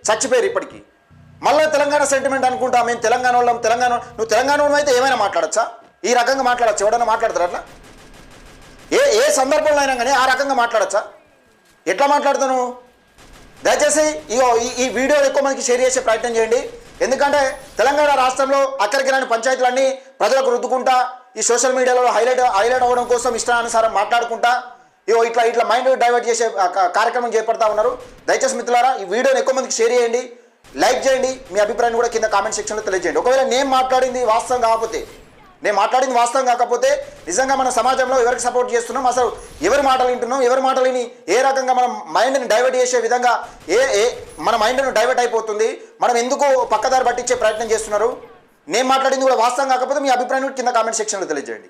చచ్చిపోయారు ఇప్పటికీ. మళ్ళీ తెలంగాణ సెంటిమెంట్ అనుకుంటా, మేము తెలంగాణ వాళ్ళం, నువ్వు తెలంగాణ అయితే ఏమైనా మాట్లాడచ్చా? ఈ రకంగా మాట్లాడచ్చు? ఎవడన్నా మాట్లాడతారు అట్లా? ఏ సందర్భంలో అయినా కానీ ఆ రకంగా మాట్లాడచ్చా? ఎట్లా మాట్లాడతాను? దయచేసి ఈ వీడియోలు ఎక్కువ మందికి షేర్ చేసే ప్రయత్నం చేయండి. ఎందుకంటే తెలంగాణ రాష్ట్రంలో అక్కడికి రాని పంచాయతీలన్నీ ప్రజలకు రుద్దుకుంటా, ఈ సోషల్ మీడియాలో హైలైట్ అవ్వడం కోసం ఇష్టానుసారం మాట్లాడుకుంటా ఇట్లా మైండ్ డైవర్ట్ చేసే కార్యక్రమం చేపడతా ఉన్నారు. దయచేసి మిత్రులారా, ఈ వీడియోని ఎక్కువ మందికి షేర్ చేయండి, లైక్ చేయండి, మీ అభిప్రాయం కూడా కింద కామెంట్ సెక్షన్లో తెలియజేయండి. ఒకవేళ నేను మాట్లాడింది వాస్తవం కాకపోతే నిజంగా మన సమాజంలో ఎవరికి సపోర్ట్ చేస్తున్నాం, అసలు ఎవరి మాటలు వింటున్నాం, ఎవరి మాటలని ఏ రకంగా మనం మైండ్ని డైవర్ట్ చేసే విధంగా మన మైండ్ను డైవర్ట్ అయిపోతుంది, మనం ఎందుకు పక్కదారి పట్టించే ప్రయత్నం చేస్తున్నారు, నేను మాట్లాడింది కూడా వాస్తవం కాకపోతే మీ అభిప్రాయం కింద కామెంట్ సెక్షన్లో తెలియజేయండి.